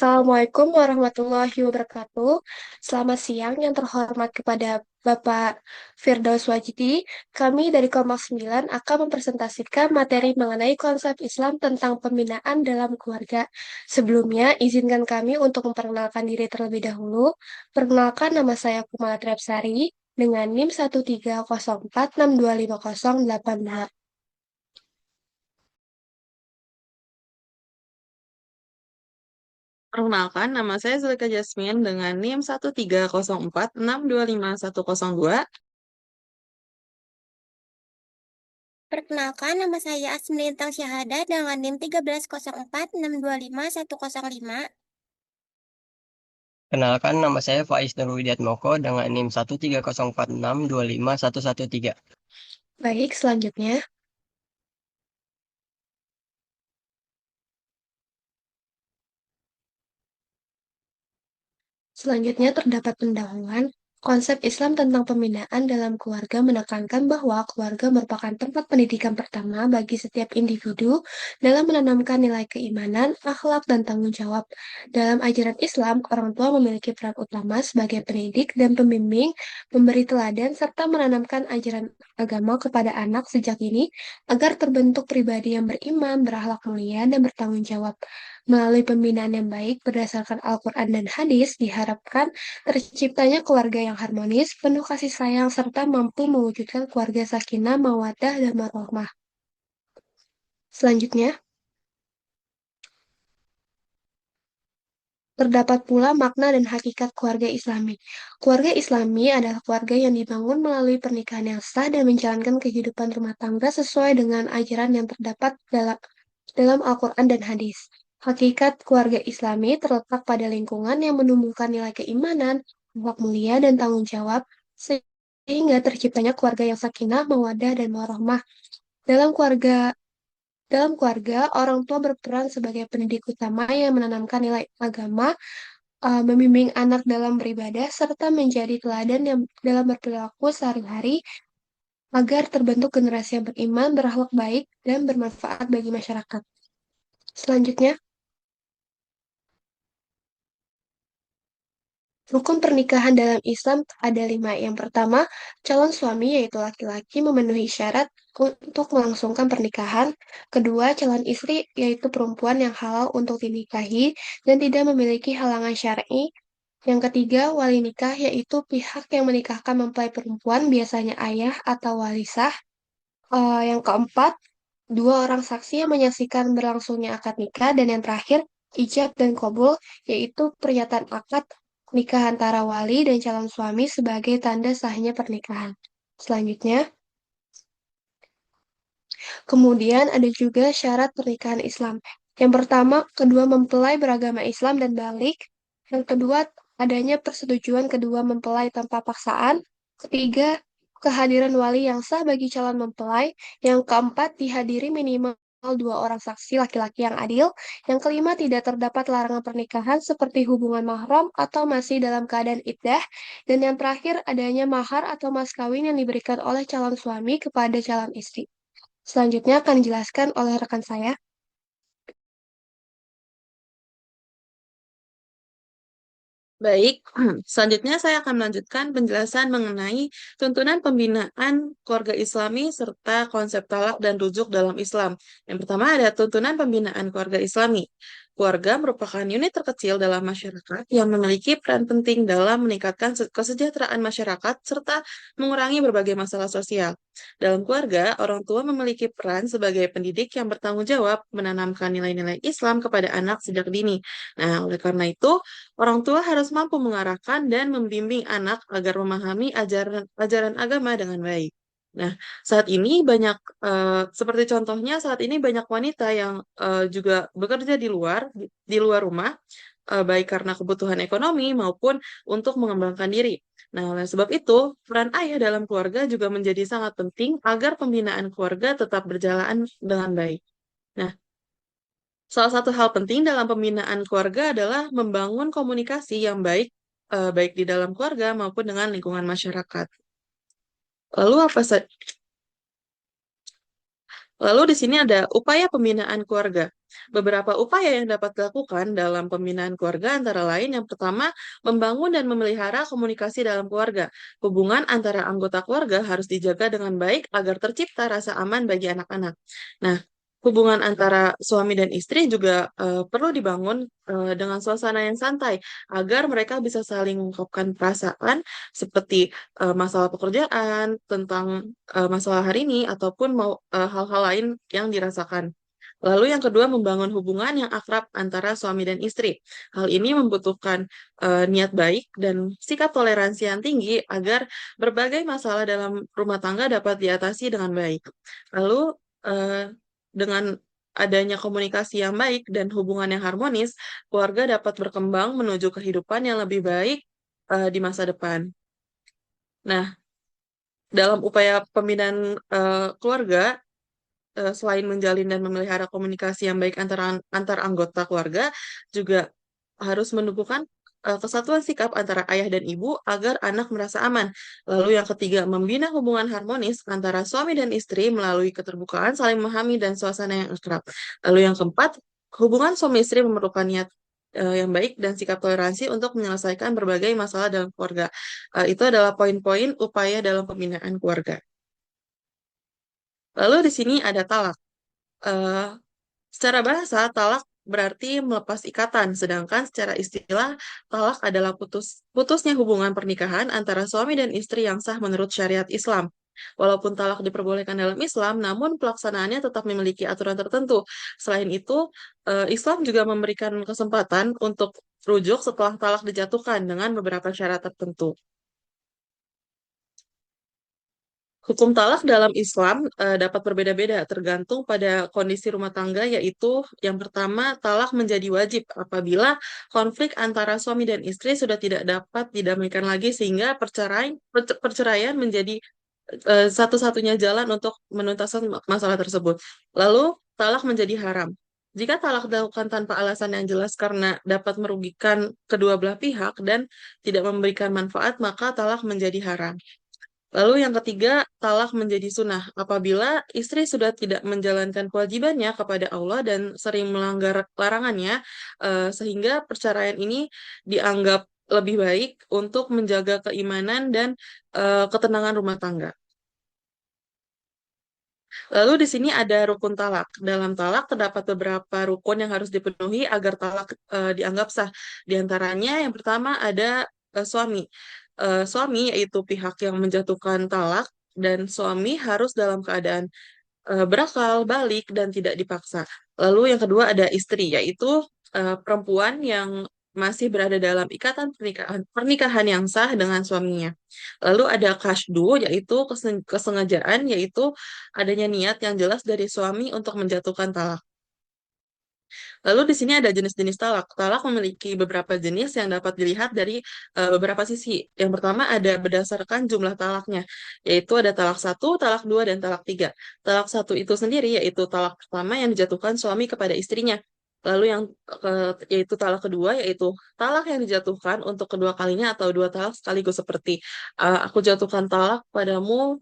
Assalamualaikum warahmatullahi wabarakatuh. Selamat siang yang terhormat kepada Bapak Firdaus Wajidi. Kami dari Kelompok 9 akan mempresentasikan materi mengenai konsep Islam tentang pembinaan dalam keluarga. Sebelumnya, izinkan kami untuk memperkenalkan diri terlebih dahulu. Perkenalkan, nama saya Kumala Trepsari dengan NIM 130462508. Perkenalkan, nama saya Zulika Jasmine dengan NIM 13046251102. Perkenalkan, nama saya Asmi Lintang Syahada dengan NIM 13046251105. Kenalkan, nama saya Faiz Nurul Widiatmoko dengan NIM 13046251113. Baik, selanjutnya. Selanjutnya terdapat pendahuluan. Konsep Islam tentang pembinaan dalam keluarga menekankan bahwa keluarga merupakan tempat pendidikan pertama bagi setiap individu dalam menanamkan nilai keimanan, akhlak, dan tanggung jawab. Dalam ajaran Islam, orang tua memiliki peran utama sebagai pendidik dan pembimbing, memberi teladan, serta menanamkan ajaran agama kepada anak sejak dini agar terbentuk pribadi yang beriman, berakhlak mulia, dan bertanggung jawab. Melalui pembinaan yang baik berdasarkan Al-Quran dan hadis, diharapkan terciptanya keluarga yang harmonis, penuh kasih sayang, serta mampu mewujudkan keluarga sakinah, mawaddah, dan warahmah. Selanjutnya, terdapat pula makna dan hakikat keluarga Islami. Keluarga Islami adalah keluarga yang dibangun melalui pernikahan yang sah dan menjalankan kehidupan rumah tangga sesuai dengan ajaran yang terdapat dalam Al-Quran dan hadis. Hakikat keluarga Islami terletak pada lingkungan yang menumbuhkan nilai keimanan, akhlak mulia, dan tanggung jawab, sehingga terciptanya keluarga yang sakinah, mawaddah, dan warahmah. Dalam keluarga dalam keluarga, orang tua berperan sebagai pendidik utama yang menanamkan nilai agama, membimbing anak dalam beribadah, serta menjadi teladan yang dalam berperilaku sehari-hari agar terbentuk generasi yang beriman, berakhlak baik, dan bermanfaat bagi masyarakat. Selanjutnya, rukun pernikahan dalam Islam ada 5. Yang pertama, calon suami yaitu laki-laki memenuhi syarat untuk melangsungkan pernikahan. Kedua, calon istri yaitu perempuan yang halal untuk dinikahi dan tidak memiliki halangan syar'i. Yang ketiga, wali nikah yaitu pihak yang menikahkan mempelai perempuan, biasanya ayah atau wali sah. Yang keempat, dua orang saksi yang menyaksikan berlangsungnya akad nikah. Dan yang terakhir, ijab dan qabul, yaitu pernyataan akad nikah antara wali dan calon suami sebagai tanda sahnya pernikahan. Selanjutnya, kemudian ada juga syarat pernikahan Islam. Yang pertama, kedua mempelai beragama Islam dan balik. Yang kedua, adanya persetujuan kedua mempelai tanpa paksaan. Ketiga, kehadiran wali yang sah bagi calon mempelai. Yang keempat, dihadiri minimal dua orang saksi laki-laki yang adil. Yang kelima, tidak terdapat larangan pernikahan seperti hubungan mahram atau masih dalam keadaan iddah. Dan yang terakhir, adanya mahar atau mas kawin yang diberikan oleh calon suami kepada calon istri. Selanjutnya akan dijelaskan oleh rekan saya. Baik, selanjutnya saya akan melanjutkan penjelasan mengenai tuntunan pembinaan keluarga Islami serta konsep talak dan rujuk dalam Islam. Yang pertama ada tuntunan pembinaan keluarga Islami. Keluarga merupakan unit terkecil dalam masyarakat yang memiliki peran penting dalam meningkatkan kesejahteraan masyarakat serta mengurangi berbagai masalah sosial. Dalam keluarga, orang tua memiliki peran sebagai pendidik yang bertanggung jawab menanamkan nilai-nilai Islam kepada anak sejak dini. Nah, oleh karena itu, orang tua harus mampu mengarahkan dan membimbing anak agar memahami ajaran agama dengan baik. Nah, saat ini banyak, seperti contohnya saat ini banyak wanita yang juga bekerja di luar rumah, baik karena kebutuhan ekonomi maupun untuk mengembangkan diri. Nah, oleh sebab itu, peran ayah dalam keluarga juga menjadi sangat penting agar pembinaan keluarga tetap berjalan dengan baik. Nah, salah satu hal penting dalam pembinaan keluarga adalah membangun komunikasi yang baik, baik di dalam keluarga maupun dengan lingkungan masyarakat. Lalu apa saja? Lalu di sini ada upaya pembinaan keluarga. Beberapa upaya yang dapat dilakukan dalam pembinaan keluarga antara lain yang pertama, membangun dan memelihara komunikasi dalam keluarga. Hubungan antara anggota keluarga harus dijaga dengan baik agar tercipta rasa aman bagi anak-anak. Nah, hubungan antara suami dan istri juga perlu dibangun dengan suasana yang santai agar mereka bisa saling mengungkapkan perasaan seperti masalah pekerjaan, tentang masalah hari ini ataupun mau hal-hal lain yang dirasakan. Lalu yang kedua, membangun hubungan yang akrab antara suami dan istri. Hal ini membutuhkan niat baik dan sikap toleransi yang tinggi agar berbagai masalah dalam rumah tangga dapat diatasi dengan baik. Lalu dengan adanya komunikasi yang baik dan hubungan yang harmonis, keluarga dapat berkembang menuju kehidupan yang lebih baik di masa depan. Nah, dalam upaya pembinaan keluarga, selain menjalin dan memelihara komunikasi yang baik antar anggota keluarga, juga harus menumbuhkan kesatuan sikap antara ayah dan ibu agar anak merasa aman. Lalu yang ketiga, membina hubungan harmonis antara suami dan istri melalui keterbukaan, saling memahami, dan suasana yang akrab. Lalu yang keempat, hubungan suami istri memerlukan niat yang baik dan sikap toleransi untuk menyelesaikan berbagai masalah dalam keluarga. Itu adalah poin-poin upaya dalam pembinaan keluarga. Lalu di sini ada talak. Eh, Secara bahasa, talak berarti melepas ikatan, sedangkan secara istilah, talak adalah putusnya hubungan pernikahan antara suami dan istri yang sah menurut syariat Islam. Walaupun talak diperbolehkan dalam Islam, namun pelaksanaannya tetap memiliki aturan tertentu. Selain itu, Islam juga memberikan kesempatan untuk rujuk setelah talak dijatuhkan dengan beberapa syarat tertentu. Hukum talak dalam Islam dapat berbeda-beda tergantung pada kondisi rumah tangga, yaitu yang pertama, talak menjadi wajib apabila konflik antara suami dan istri sudah tidak dapat didamaikan lagi sehingga perceraian menjadi satu-satunya jalan untuk menuntaskan masalah tersebut. Lalu, talak menjadi haram. Jika talak dilakukan tanpa alasan yang jelas karena dapat merugikan kedua belah pihak dan tidak memberikan manfaat, maka talak menjadi haram. Lalu yang ketiga, talak menjadi sunnah. Apabila istri sudah tidak menjalankan kewajibannya kepada Allah dan sering melanggar larangannya, sehingga perceraian ini dianggap lebih baik untuk menjaga keimanan dan ketenangan rumah tangga. Lalu di sini ada rukun talak. Dalam talak terdapat beberapa rukun yang harus dipenuhi agar talak dianggap sah. Di antaranya yang pertama ada suami. Suami yaitu pihak yang menjatuhkan talak dan suami harus dalam keadaan berakal, balik, dan tidak dipaksa. Lalu yang kedua ada istri, yaitu perempuan yang masih berada dalam ikatan pernikahan yang sah dengan suaminya. Lalu ada kasdu, yaitu kesengajaan, yaitu adanya niat yang jelas dari suami untuk menjatuhkan talak. Lalu di sini ada jenis-jenis talak. Talak memiliki beberapa jenis yang dapat dilihat dari beberapa sisi. Yang pertama ada berdasarkan jumlah talaknya, yaitu ada talak 1, talak 2, dan talak 3. Talak 1 itu sendiri yaitu talak pertama yang dijatuhkan suami kepada istrinya. Lalu yang yaitu talak kedua yaitu talak yang dijatuhkan untuk kedua kalinya atau dua talak sekaligus seperti aku jatuhkan talak padamu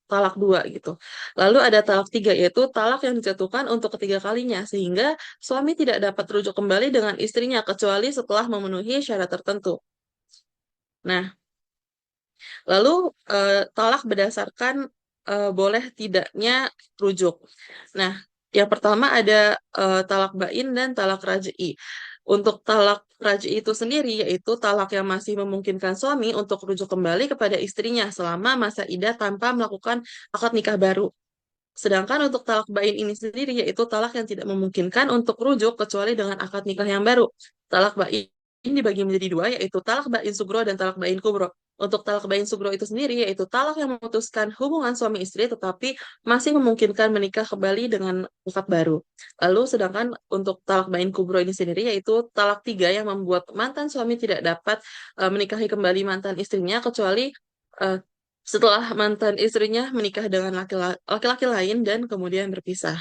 talak 2 gitu. Lalu ada talak 3 yaitu talak yang dijatuhkan untuk ketiga kalinya sehingga suami tidak dapat rujuk kembali dengan istrinya kecuali setelah memenuhi syarat tertentu. Nah, lalu talak berdasarkan boleh tidaknya rujuk. Nah, yang pertama ada talak bain dan talak raj'i. Untuk talak raj'i itu sendiri yaitu talak yang masih memungkinkan suami untuk rujuk kembali kepada istrinya selama masa iddah tanpa melakukan akad nikah baru. Sedangkan untuk talak bain ini sendiri yaitu talak yang tidak memungkinkan untuk rujuk kecuali dengan akad nikah yang baru. Talak bain ini dibagi menjadi dua yaitu talak bain sugro dan talak bain kubro. Untuk talak bain sugro itu sendiri yaitu talak yang memutuskan hubungan suami istri tetapi masih memungkinkan menikah kembali dengan akad baru. Lalu sedangkan untuk talak bain kubro ini sendiri yaitu talak 3 yang membuat mantan suami tidak dapat menikahi kembali mantan istrinya kecuali eh, setelah mantan istrinya menikah dengan laki-laki lain dan kemudian berpisah.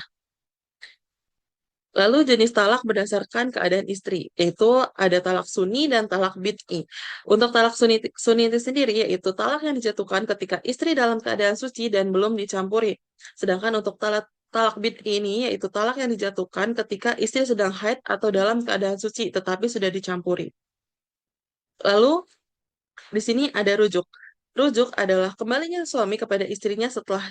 Lalu jenis talak berdasarkan keadaan istri, yaitu ada talak sunni dan talak bid'i. Untuk talak sunni itu sendiri, yaitu talak yang dijatuhkan ketika istri dalam keadaan suci dan belum dicampuri. Sedangkan untuk talak talak bid'i ini yaitu talak yang dijatuhkan ketika istri sedang haid atau dalam keadaan suci tetapi sudah dicampuri. Lalu di sini ada rujuk. Rujuk adalah kembalinya suami kepada istrinya setelah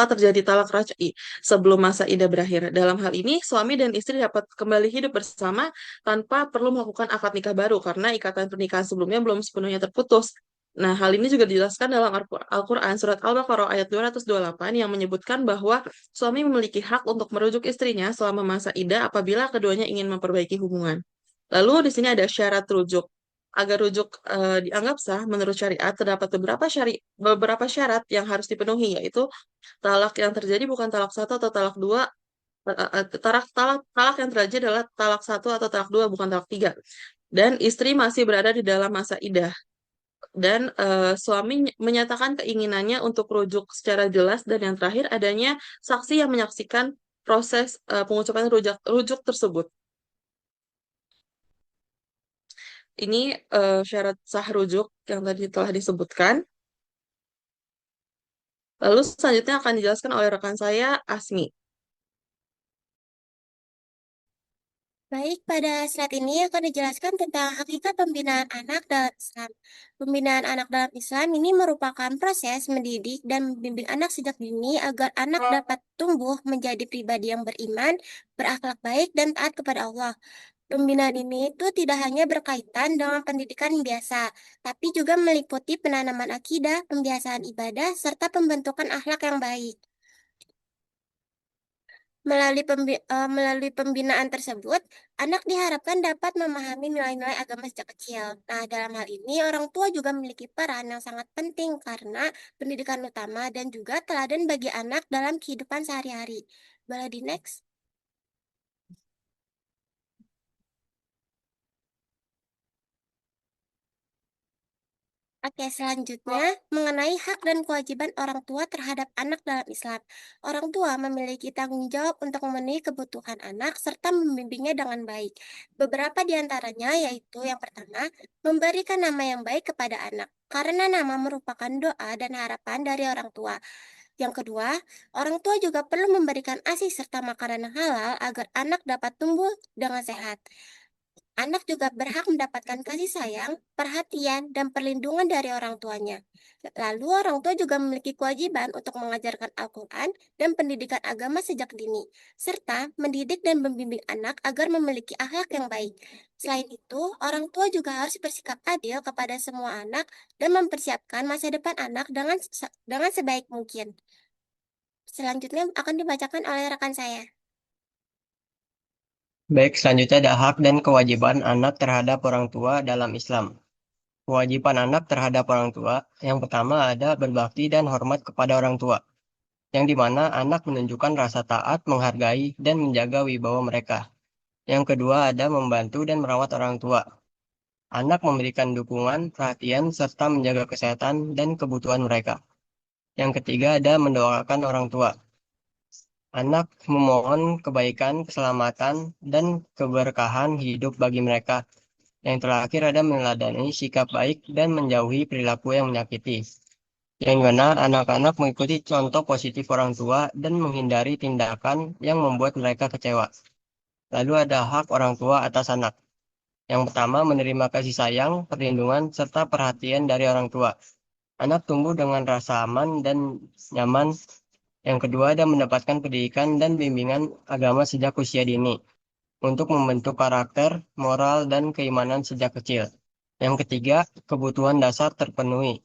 terjadi talak raj'i sebelum masa iddah berakhir. Dalam hal ini, suami dan istri dapat kembali hidup bersama tanpa perlu melakukan akad nikah baru karena ikatan pernikahan sebelumnya belum sepenuhnya terputus. Nah, hal ini juga dijelaskan dalam Al-Quran surat Al-Baqarah ayat 228 yang menyebutkan bahwa suami memiliki hak untuk merujuk istrinya selama masa iddah apabila keduanya ingin memperbaiki hubungan. Lalu di sini ada syarat rujuk. Agar rujuk dianggap sah menurut syariat, terdapat beberapa syarat yang harus dipenuhi, yaitu talak yang terjadi bukan talak satu atau talak dua. Talak yang terjadi adalah talak satu atau talak dua, bukan talak tiga. Dan istri masih berada di dalam masa iddah. Dan suami menyatakan keinginannya untuk rujuk secara jelas. Dan yang terakhir, adanya saksi yang menyaksikan proses pengucapan rujuk tersebut. Ini syarat sah rujuk yang tadi telah disebutkan. Lalu selanjutnya akan dijelaskan oleh rekan saya, Asmi. Baik, pada slide ini akan dijelaskan tentang hakikat pembinaan anak dalam Islam. Pembinaan anak dalam Islam ini merupakan proses mendidik dan membimbing anak sejak dini agar anak dapat tumbuh menjadi pribadi yang beriman, berakhlak baik, dan taat kepada Allah. Pembinaan ini itu tidak hanya berkaitan dengan pendidikan biasa, tapi juga meliputi penanaman akidah, pembiasaan ibadah, serta pembentukan akhlak yang baik. Melalui pembinaan tersebut, anak diharapkan dapat memahami nilai-nilai agama sejak kecil. Nah, dalam hal ini, orang tua juga memiliki peran yang sangat penting karena pendidikan utama dan juga teladan bagi anak dalam kehidupan sehari-hari. Boleh di next? Oke, selanjutnya mengenai hak dan kewajiban orang tua terhadap anak dalam Islam. Orang tua memiliki tanggung jawab untuk memenuhi kebutuhan anak serta membimbingnya dengan baik. Beberapa di antaranya yaitu yang pertama, memberikan nama yang baik kepada anak, karena nama merupakan doa dan harapan dari orang tua. Yang kedua, orang tua juga perlu memberikan ASI serta makanan yang halal agar anak dapat tumbuh dengan sehat. Anak juga berhak mendapatkan kasih sayang, perhatian, dan perlindungan dari orang tuanya. Lalu orang tua juga memiliki kewajiban untuk mengajarkan Al-Quran dan pendidikan agama sejak dini, serta mendidik dan membimbing anak agar memiliki akhlak yang baik. Selain itu, orang tua juga harus bersikap adil kepada semua anak dan mempersiapkan masa depan anak dengan sebaik mungkin. Selanjutnya akan dibacakan oleh rekan saya. Baik, selanjutnya ada hak dan kewajiban anak terhadap orang tua dalam Islam. Kewajiban anak terhadap orang tua, yang pertama ada berbakti dan hormat kepada orang tua, yang dimana anak menunjukkan rasa taat, menghargai, dan menjaga wibawa mereka. Yang kedua ada membantu dan merawat orang tua. Anak memberikan dukungan, perhatian, serta menjaga kesehatan dan kebutuhan mereka. Yang ketiga ada mendoakan orang tua. Anak memohon kebaikan, keselamatan, dan keberkahan hidup bagi mereka. Yang terakhir ada meneladani sikap baik dan menjauhi perilaku yang menyakiti. Yang mana anak-anak mengikuti contoh positif orang tua dan menghindari tindakan yang membuat mereka kecewa. Lalu ada hak orang tua atas anak. Yang pertama menerima kasih sayang, perlindungan, serta perhatian dari orang tua. Anak tumbuh dengan rasa aman dan nyaman. Yang kedua ada mendapatkan pendidikan dan bimbingan agama sejak usia dini untuk membentuk karakter, moral, dan keimanan sejak kecil. Yang ketiga, kebutuhan dasar terpenuhi,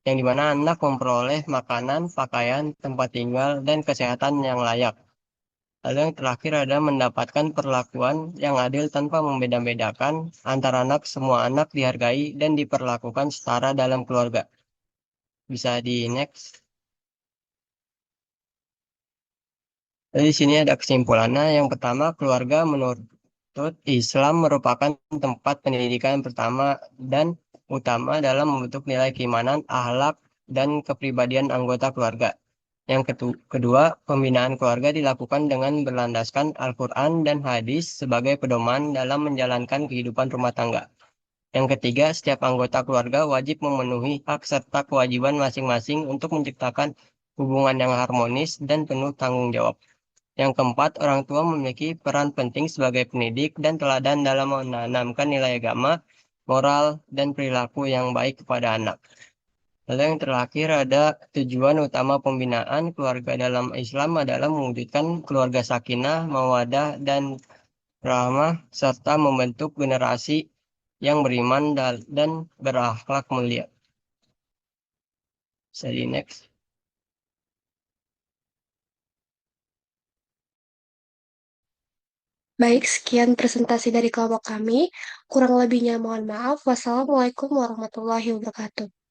yang dimana anak memperoleh makanan, pakaian, tempat tinggal, dan kesehatan yang layak. Lalu yang terakhir ada mendapatkan perlakuan yang adil tanpa membeda-bedakan antara anak, semua anak dihargai dan diperlakukan setara dalam keluarga. Bisa di next. Jadi di sini ada kesimpulannya. Yang pertama, keluarga menurut Islam merupakan tempat pendidikan pertama dan utama dalam membentuk nilai keimanan, akhlak, dan kepribadian anggota keluarga. Yang kedua, pembinaan keluarga dilakukan dengan berlandaskan Al-Quran dan hadis sebagai pedoman dalam menjalankan kehidupan rumah tangga. Yang ketiga, setiap anggota keluarga wajib memenuhi hak serta kewajiban masing-masing untuk menciptakan hubungan yang harmonis, dan penuh tanggung jawab. Yang keempat, orang tua memiliki peran penting sebagai pendidik dan teladan dalam menanamkan nilai agama, moral, dan perilaku yang baik kepada anak. Lalu yang terakhir ada tujuan utama pembinaan keluarga dalam Islam adalah mewujudkan keluarga sakinah, mawadah, dan rahmah, serta membentuk generasi yang beriman dan berakhlak mulia. Jadi next. Baik, sekian presentasi dari kelompok kami. Kurang lebihnya mohon maaf. Wassalamualaikum warahmatullahi wabarakatuh.